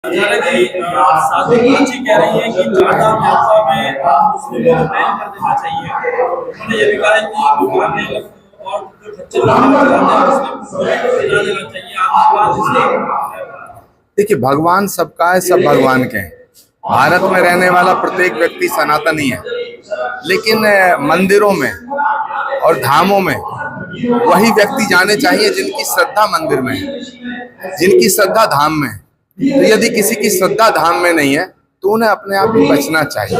अचानक ही साधु जी कह रही है कि चारधाम यात्रा में मुस्लिमों को बैन कर देना चाहिए। उन्होंने ये भी कहा है कि भगवान ने और जो बच्चे देना चाहिए। देखिए, भगवान सबका है, सब भगवान के हैं। भारत में रहने वाला प्रत्येक व्यक्ति सनातनी है, लेकिन मंदिरों में और धामों में वही व्यक्ति जाने चाहिए जिनकी श्रद्धा मंदिर में है, जिनकी श्रद्धा धाम में है। तो यदि किसी की श्रद्धा धाम में नहीं है तो उन्हें अपने आप ही बचना चाहिए।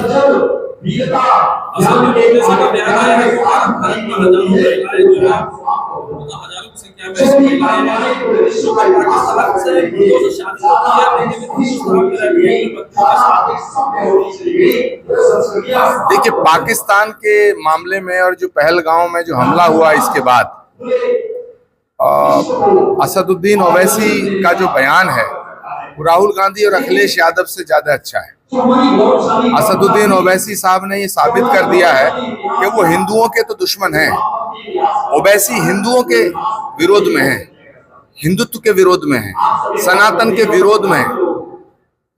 देखिए, पाकिस्तान के मामले में और जो पहलगांव में जो हमला हुआ इसके बाद असदुद्दीन ओवैसी का जो बयान है वो राहुल गांधी और अखिलेश यादव से ज्यादा अच्छा है। असदुद्दीन ओवैसी साहब ने ये साबित कर दिया है कि वो हिंदुओं के तो दुश्मन हैं। ओवैसी हिंदुओं के विरोध में है, हिंदुत्व के विरोध में है, सनातन के विरोध में है।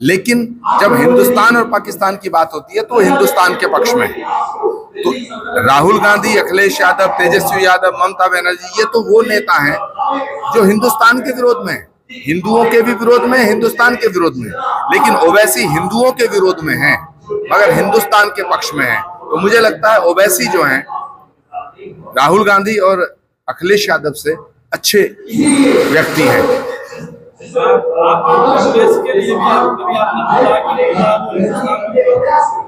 लेकिन जब हिंदुस्तान और पाकिस्तान की बात होती है तो वो हिंदुस्तान के पक्ष में है। तो राहुल गांधी, अखिलेश यादव, तेजस्वी यादव, ममता बनर्जी, ये तो वो नेता हैं जो हिंदुस्तान के विरोध में है, हिंदुओं के भी विरोध में, हिंदुस्तान के विरोध में। लेकिन ओवैसी हिंदुओं के विरोध में है मगर हिंदुस्तान के पक्ष में है। तो मुझे लगता है ओवैसी जो हैं राहुल गांधी और अखिलेश यादव से अच्छे व्यक्ति हैं। कांग्रेस के लिए भी कभी आपने बोला कि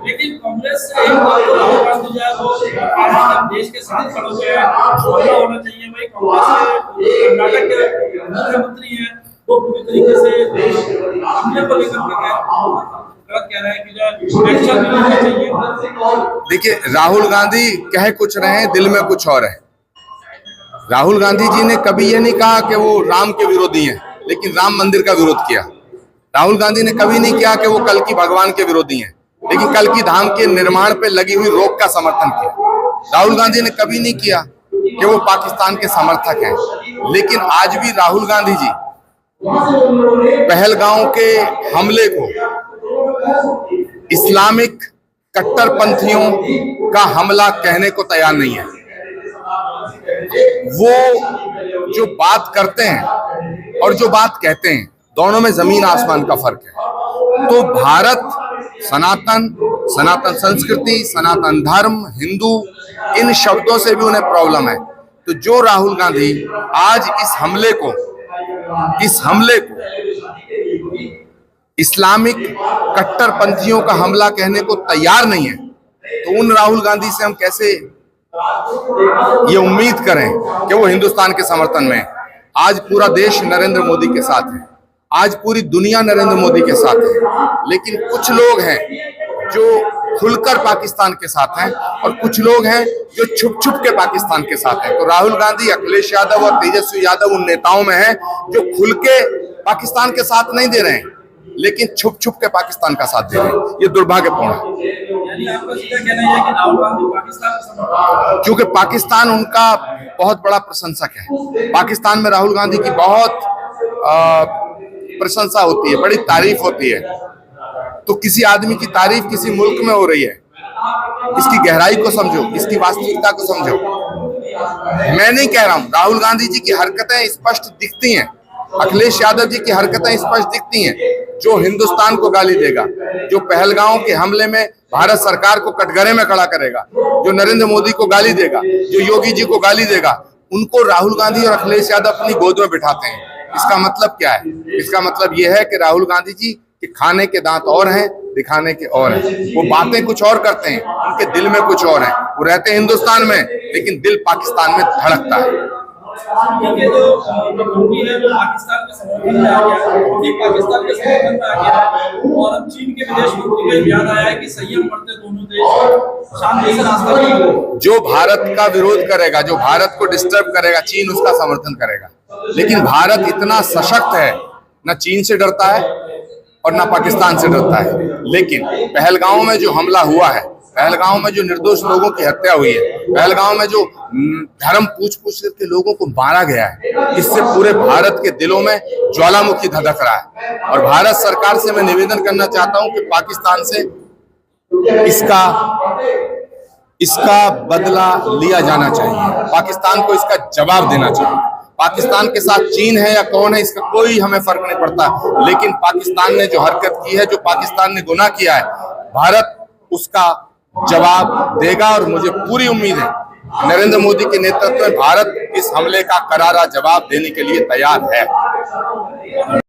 लेकिन कांग्रेस से एक बात तो राहुल गांधी जो है वो देश के साथ खड़े हुए हैं, होना चाहिए। भाई कांग्रेस कर्नाटक के मुख्यमंत्री हैं, वो पूरी तरीके से हमले को लेकर कह रहा है कि जो एक्शन लेना चाहिए। देखिए, राहुल गांधी कह कुछ रहे हैं, दिल में कुछ और है। राहुल गांधी जी ने कभी ये नहीं कहा कि वो राम के विरोधी हैं, लेकिन राम मंदिर का विरोध किया। राहुल गांधी ने कभी नहीं किया कि वो कल की भगवान के विरोधी हैं, लेकिन कल की धाम के निर्माण पे लगी हुई रोक का समर्थन किया। राहुल गांधी ने कभी नहीं किया कि वो पाकिस्तान के समर्थक हैं, लेकिन आज भी राहुल गांधी जी पहलगांव के हमले को इस्लामिक कट्टरपंथियों का हमला कहने को तैयार नहीं है। वो जो बात करते हैं और जो बात कहते हैं, दोनों में जमीन आसमान का फर्क है। तो भारत, सनातन संस्कृति, सनातन धर्म, हिंदू, इन शब्दों से भी उन्हें प्रॉब्लम है। तो जो राहुल गांधी आज इस हमले को इस्लामिक कट्टरपंथियों का हमला कहने को तैयार नहीं है, तो उन राहुल गांधी से हम कैसे ये उम्मीद करें कि वो हिंदुस्तान के समर्थन में। आज पूरा देश नरेंद्र मोदी के साथ है, आज पूरी दुनिया नरेंद्र मोदी के साथ है, लेकिन कुछ लोग हैं जो खुलकर पाकिस्तान के साथ हैं और कुछ लोग हैं जो छुप छुप के पाकिस्तान के साथ हैं। तो राहुल गांधी, अखिलेश यादव और तेजस्वी यादव उन नेताओं में हैं जो खुल के पाकिस्तान के साथ नहीं दे रहे हैं, लेकिन छुप छुप के पाकिस्तान का साथ दे रहे हैं। ये दुर्भाग्यपूर्ण है। क्योंकि पाकिस्तान उनका बहुत बड़ा प्रशंसक है। पाकिस्तान में राहुल गांधी की बहुत प्रशंसा होती है, बड़ी तारीफ होती है। तो किसी आदमी की तारीफ किसी मुल्क में हो रही है, इसकी गहराई को समझो, इसकी वास्तविकता को समझो। मैं नहीं कह रहा हूं, राहुल गांधी जी की हरकतें स्पष्ट दिखती हैं, अखिलेश यादव जी की हरकतें स्पष्ट दिखती हैं। जो हिंदुस्तान को गाली देगा, जो पहलगांव के हमले में भारत सरकार को कटघरे में खड़ा करेगा, जो नरेंद्र मोदी को गाली देगा, जो योगी जी को गाली देगा, उनको राहुल गांधी और अखिलेश यादव अपनी गोद में बिठाते हैं। इसका मतलब क्या है? इसका मतलब यह है कि राहुल गांधी जी के खाने के दांत और हैं, दिखाने के और हैं। वो बातें कुछ और करते हैं, उनके दिल में कुछ और है। वो रहते हैं हिंदुस्तान में, लेकिन दिल पाकिस्तान में धड़कता है। ये जो मोदी है वो पाकिस्तान के समर्थन में आ गया, मोदी पाकिस्तान के समर्थन में आ गया। और अब चीन के विदेश मंत्री को याद आया है कि संयम बरते दोनों देश, शांति से रास्ता निकालो। जो भारत का विरोध करेगा, जो भारत को डिस्टर्ब करेगा, चीन उसका समर्थन करेगा। लेकिन भारत इतना सशक्त है, न चीन से डरता है और न पाकिस्तान से डरता है। लेकिन पहलगांव में जो हमला हुआ है पहलगांव में जो निर्दोष लोगों की हत्या हुई है, पहलगांव में जो धर्म पूछ के लोगों को मारा गया है, इससे पूरे भारत के दिलों में ज्वालामुखी धधक रहा है। और भारत सरकार से मैं निवेदन करना चाहता हूं कि पाकिस्तान से इसका बदला लिया जाना चाहिए, पाकिस्तान को इसका जवाब देना चाहिए। पाकिस्तान के साथ चीन है या कौन है, इसका कोई हमें फर्क नहीं पड़ता, लेकिन पाकिस्तान ने जो हरकत की है, जो पाकिस्तान ने गुनाह किया है, भारत उसका जवाब देगा। और मुझे पूरी उम्मीद है नरेंद्र मोदी के नेतृत्व में भारत इस हमले का करारा जवाब देने के लिए तैयार है।